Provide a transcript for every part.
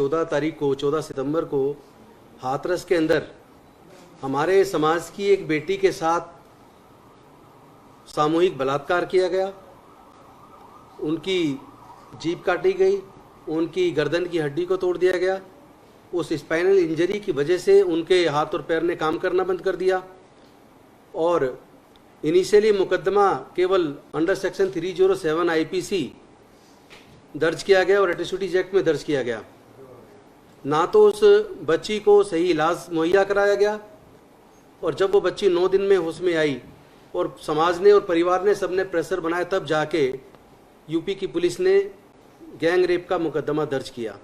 14 तारीख को 14 सितंबर को हाथरस के अंदर हमारे समाज की एक बेटी के साथ सामूहिक बलात्कार किया गया। उनकी जीभ काटी गई, उनकी गर्दन की हड्डी को तोड़ दिया गया। उस स्पाइनल इंजरी की वजह से उनके हाथ और पैर ने काम करना बंद कर दिया और इनिशियली मुकदमा केवल अंडर सेक्शन 307 आईपीसी दर्ज किया गया और एट्रोसिटीज एक्ट में दर्ज किया गया। ना तो उस बच्ची को सही इलाज मुहैया कराया गया और जब वो बच्ची 9 दिन में होश में आई और समाज ने और परिवार ने सबने प्रेशर बनाया, तब जाके यूपी की पुलिस ने गैंग रेप का मुकदमा दर्ज किया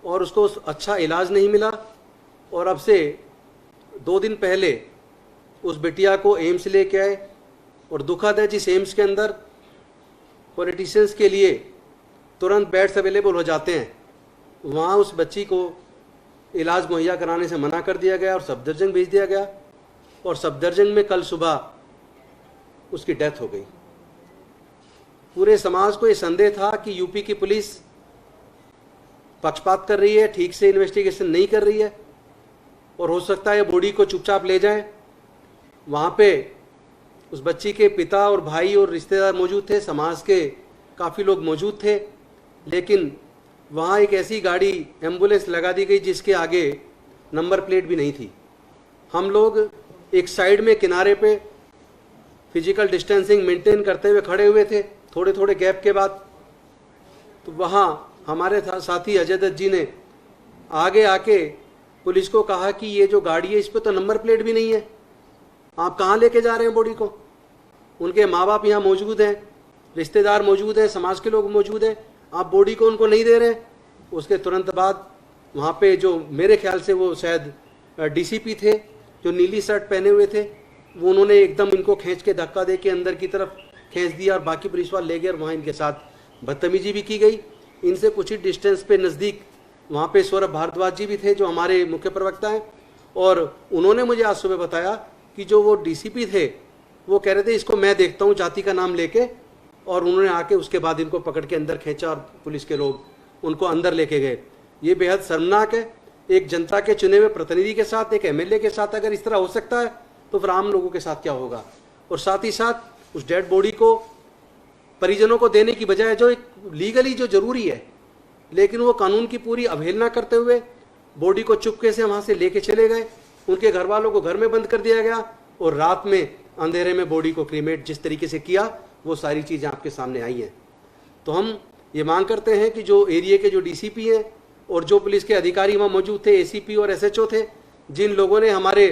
और उसको अच्छा इलाज नहीं मिला। और अब से 2 दिन पहले उस बिटिया को एम्स लेके आए और दुखद है, जिस एम्स के अंदर पॉलिटिशियंस के लिए तुरंत बेड्स अवेलेबल हो जाते हैं, वहाँ उस बच्ची को इलाज मुहैया कराने से मना कर दिया गया और सफदरजंग भेज दिया गया और सफदरजंग में कल सुबह उसकी डेथ हो गई। पूरे समाज को ये संदेह था कि यूपी की पुलिस पक्षपात कर रही है, ठीक से इन्वेस्टिगेशन नहीं कर रही है और हो सकता है बॉडी को चुपचाप ले जाएं। वहाँ पे उस बच्ची के पिता और भाई और रिश्तेदार मौजूद थे, समाज के काफ़ी लोग मौजूद थे, लेकिन वहाँ एक ऐसी गाड़ी एम्बुलेंस लगा दी गई जिसके आगे नंबर प्लेट भी नहीं थी। हम लोग एक साइड में किनारे पे फिजिकल डिस्टेंसिंग मेंटेन करते हुए खड़े हुए थे, थोड़े थोड़े गैप के बाद। तो वहाँ हमारे साथी अजय दत्त जी ने आगे आके पुलिस को कहा कि ये जो गाड़ी है इस पर तो नंबर प्लेट भी नहीं है, आप कहाँ लेके जा रहे हैं बॉडी को। उनके माँ बाप यहाँ मौजूद हैं, रिश्तेदार मौजूद हैं, समाज के लोग मौजूद हैं, आप बॉडी को उनको नहीं दे रहे। उसके तुरंत बाद वहाँ पे जो मेरे ख्याल से वो शायद डीसीपी थे, जो नीली शर्ट पहने हुए थे, वो उन्होंने एकदम इनको खींच के धक्का दे के अंदर की तरफ खींच दिया और बाकी पुलिस वाले ले गए और वहाँ इनके साथ बदतमीजी भी की गई। इनसे कुछ ही डिस्टेंस पे नज़दीक वहाँ पे सौरभ भारद्वाज जी भी थे, जो हमारे मुख्य प्रवक्ता हैं, और उन्होंने मुझे आज सुबह बताया कि जो वो डीसीपी थे वो कह रहे थे इसको मैं देखता हूँ जाति का नाम लेके, और उन्होंने आके उसके बाद इनको पकड़ के अंदर खींचा और पुलिस के लोग उनको अंदर लेके गए। ये बेहद शर्मनाक है। एक जनता के चुने हुए प्रतिनिधि के साथ, एक एमएलए के साथ अगर इस तरह हो सकता है तो फिर आम लोगों के साथ क्या होगा। और साथ ही साथ उस डेड बॉडी को परिजनों को देने की बजाय, जो एक लीगली जो जरूरी है, लेकिन वो कानून की पूरी अवहेलना करते हुए बॉडी को चुपके से वहाँ से लेके चले गए। उनके घर वालों को घर में बंद कर दिया गया और रात में अंधेरे में बॉडी को क्रीमेट जिस तरीके से किया, वो सारी चीज़ें आपके सामने आई हैं। तो हम ये मांग करते हैं कि जो एरिया के जो डीसीपी हैं और जो पुलिस के अधिकारी वहाँ मौजूद थे, एसीपी और एसएचओ थे, जिन लोगों ने हमारे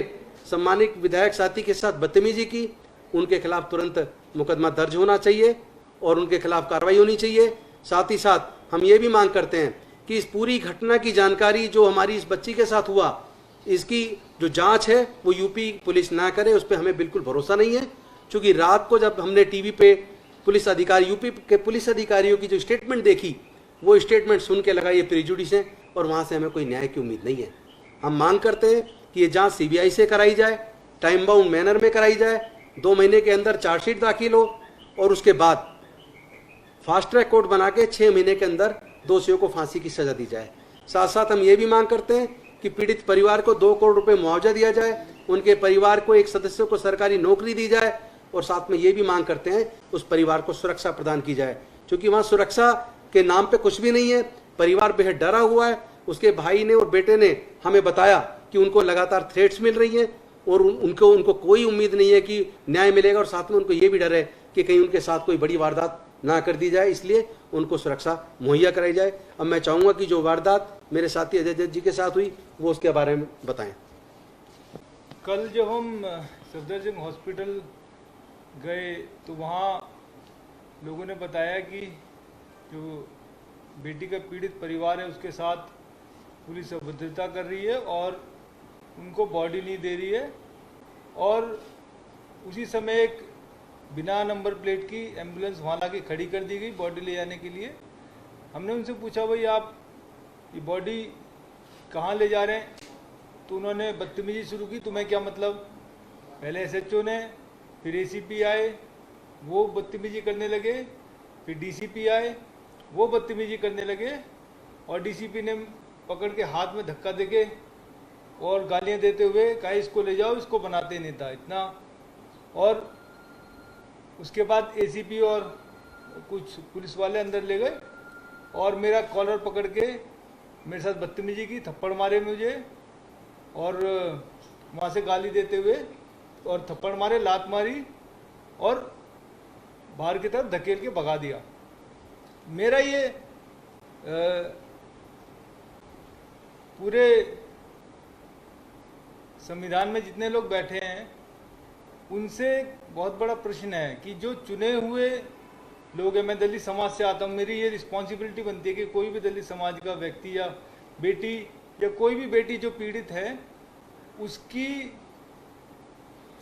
सम्मानित विधायक साथी के साथ बदतमीजी की, उनके खिलाफ तुरंत मुकदमा दर्ज होना चाहिए और उनके खिलाफ कार्रवाई होनी चाहिए। साथ ही साथ हम ये भी मांग करते हैं कि इस पूरी घटना की जानकारी जो हमारी इस बच्ची के साथ हुआ, इसकी जो जांच है वो यूपी पुलिस ना करे, उस पर हमें बिल्कुल भरोसा नहीं है। क्योंकि रात को जब हमने टीवी पे पुलिस अधिकारी, यूपी के पुलिस अधिकारियों की जो स्टेटमेंट देखी, वो स्टेटमेंट सुन के लगा ये प्रेजुडिस है और वहाँ से हमें कोई न्याय की उम्मीद नहीं है। हम मांग करते हैं कि ये जांच सीबीआई से कराई जाए, टाइम बाउंड मैनर में कराई जाए, 2 महीने के अंदर चार्जशीट दाखिल हो और उसके बाद फास्ट ट्रैक कोर्ट बना के 6 महीने के अंदर दोषियों को फांसी की सजा दी जाए। साथ साथ हम ये भी मांग करते हैं कि पीड़ित परिवार को 2 करोड़ रुपए मुआवजा दिया जाए, उनके परिवार को एक सदस्य को सरकारी नौकरी दी जाए और साथ में ये भी मांग करते हैं उस परिवार को सुरक्षा प्रदान की जाए, क्योंकि वहाँ सुरक्षा के नाम पे कुछ भी नहीं है। परिवार बेहद डरा हुआ है। उसके भाई ने और बेटे ने हमें बताया कि उनको लगातार थ्रेट्स मिल रही हैं और उनको कोई उम्मीद नहीं है कि न्याय मिलेगा, और साथ में उनको ये भी डर है कि कहीं उनके साथ कोई बड़ी वारदात ना कर दी जाए, इसलिए उनको सुरक्षा मुहैया कराई जाए। अब मैं चाहूँगा कि जो वारदात मेरे साथी अजय दत्त जी के साथ हुई वो उसके बारे में बताएं। कल जब हम सफदरजंग हॉस्पिटल गए तो वहाँ लोगों ने बताया कि जो बेटी का पीड़ित परिवार है उसके साथ पुलिस अभद्रता कर रही है और उनको बॉडी नहीं दे रही है, और उसी समय एक बिना नंबर प्लेट की एम्बुलेंस वहाँ लाके खड़ी कर दी गई बॉडी ले जाने के लिए। हमने उनसे पूछा भाई आप ये बॉडी कहाँ ले जा रहे हैं, तो उन्होंने बदतमीजी शुरू की। तुम्हें क्या मतलब? पहले एसएचओ ने, फिर एसीपी आए, वो बदतमीजी करने लगे, फिर डीसीपी आए, वो बदतमीजी करने लगे, और डीसीपी ने पकड़ के हाथ में धक्का देके और गालियां देते हुए कहा इसको ले जाओ, इसको बनाते नेता, इतना। और उसके बाद एसीपी और कुछ पुलिस वाले अंदर ले गए और मेरा कॉलर पकड़ के मेरे साथ बदतमीजी की, थप्पड़ मारे मुझे और वहाँ से गाली देते हुए और थप्पड़ मारे, लात मारी और बाहर की तरफ धकेल के भगा दिया। मेरा ये पूरे संविधान में जितने लोग बैठे हैं उनसे बहुत बड़ा प्रश्न है कि जो चुने हुए लोग हैं, मैं दलित समाज से आता हूँ, मेरी ये रिस्पॉन्सिबिलिटी बनती है कि कोई भी दलित समाज का व्यक्ति या बेटी या कोई भी बेटी जो पीड़ित है उसकी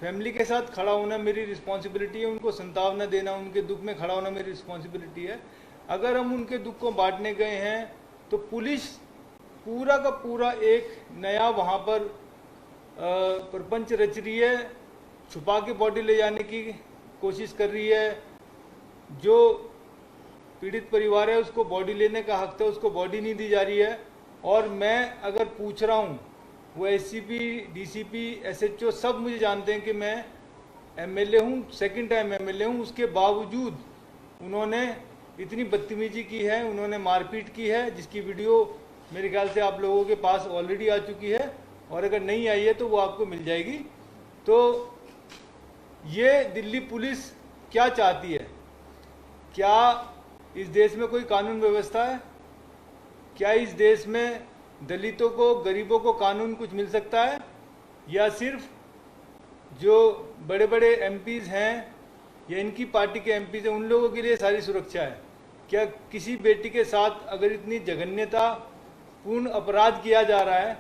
फैमिली के साथ खड़ा होना मेरी रिस्पॉन्सिबिलिटी है, उनको सांत्वना देना, उनके दुख में खड़ा होना मेरी रिस्पॉन्सिबिलिटी है। अगर हम उनके दुख को बांटने गए हैं तो पुलिस पूरा का पूरा एक नया वहाँ पर प्रपंच रच रही है, छुपा के बॉडी ले जाने की कोशिश कर रही है। जो पीड़ित परिवार है उसको बॉडी लेने का हक था, उसको बॉडी नहीं दी जा रही है। और मैं अगर पूछ रहा हूँ, वो एससीपी, डीसीपी, एसएचओ सब मुझे जानते हैं कि मैं एमएलए हूँ, सेकंड टाइम एमएलए हूँ, उसके बावजूद उन्होंने इतनी बदतमीजी की है, उन्होंने मारपीट की है, जिसकी वीडियो मेरे ख्याल से आप लोगों के पास ऑलरेडी आ चुकी है और अगर नहीं आई है तो वो आपको मिल जाएगी। तो ये दिल्ली पुलिस क्या चाहती है? क्या इस देश में कोई कानून व्यवस्था है? क्या इस देश में दलितों को, गरीबों को कानून कुछ मिल सकता है? या सिर्फ जो बड़े बड़े एमपीज हैं या इनकी पार्टी के एमपीज हैं उन लोगों के लिए सारी सुरक्षा है? क्या किसी बेटी के साथ अगर इतनी जघन्यता पूर्ण अपराध किया जा रहा है,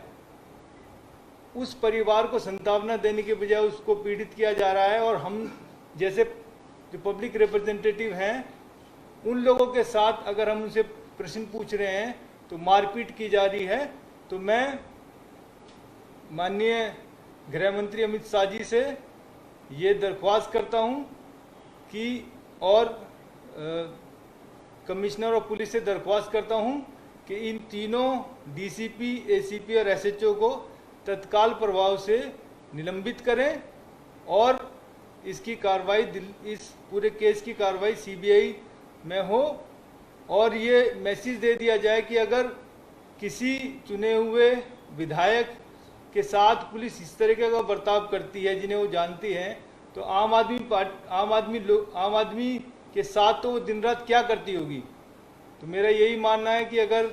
उस परिवार को सांत्वना देने के बजाय उसको पीड़ित किया जा रहा है और हम जैसे जो पब्लिक रिप्रेजेंटेटिव हैं उन लोगों के साथ अगर हम उनसे प्रश्न पूछ रहे हैं तो मारपीट की जा रही है। तो मैं माननीय गृह मंत्री अमित शाह जी से ये दरख्वास्त करता हूं कि और कमिश्नर ऑफ पुलिस से दरख्वास्त करता हूं कि इन तीनों डीसीपी, एसीपी और एसएचओ को तत्काल प्रभाव से निलंबित करें और इसकी कार्रवाई, इस पूरे केस की कार्रवाई सीबीआई में हो और ये मैसेज दे दिया जाए कि अगर किसी चुने हुए विधायक के साथ पुलिस इस तरीके का बर्ताव करती है जिन्हें वो जानती हैं, तो आम आदमी के साथ तो वो दिन रात क्या करती होगी। तो मेरा यही मानना है कि अगर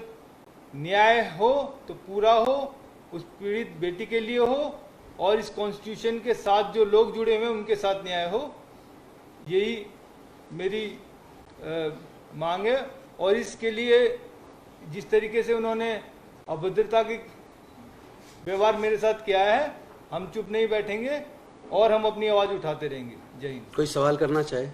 न्याय हो तो पूरा हो, उस पीड़ित बेटी के लिए हो और इस कॉन्स्टिट्यूशन के साथ जो लोग जुड़े हुए हैं उनके साथ न्याय हो, यही मेरी मांग है। और इसके लिए जिस तरीके से उन्होंने अभद्रता की व्यवहार मेरे साथ किया है, हम चुप नहीं बैठेंगे और हम अपनी आवाज उठाते रहेंगे। जय हिंद। कोई सवाल करना चाहे?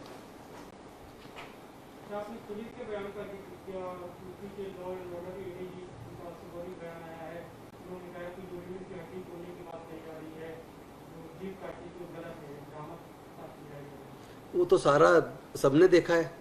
आपने पुलिस के बयान का जिक्र किया, यूपी के लॉ एंड ऑर्डर के एडीजी उनका बड़ी बयान आया है, उन्होंने कहा कि यूनियन की हड्डी तोड़ने की बात कही जा रही है, जीप काटने की गलत है, बरामद की जा रही है। वो तो सारा सबने देखा है।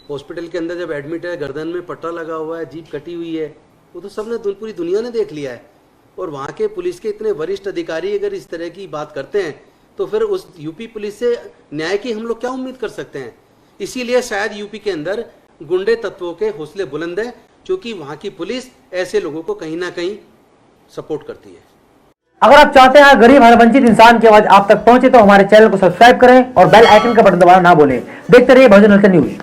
हॉस्पिटल के अंदर जब एडमिट है, गर्दन में पट्टा लगा हुआ है, जीप कटी हुई है, वो तो सबने, पूरी दुनिया ने देख लिया है। और वहाँ के पुलिस के इतने वरिष्ठ अधिकारी अगर इस तरह की बात करते हैं तो फिर उस यूपी पुलिस से न्याय की हम लोग क्या उम्मीद कर सकते हैं? इसीलिए शायद यूपी के अंदर गुंडे तत्वों के हौसले बुलंद है, क्योंकि वहाँ की पुलिस ऐसे लोगों को कहीं ना कहीं सपोर्ट करती है। अगर आप चाहते हैं गरीब हर वंचित इंसान की आवाज आप तक पहुंचे तो हमारे चैनल को सब्सक्राइब करें और बेल आइकन का बटन दबाना ना भूलें। देखते रहिए बहुजन हलचल न्यूज।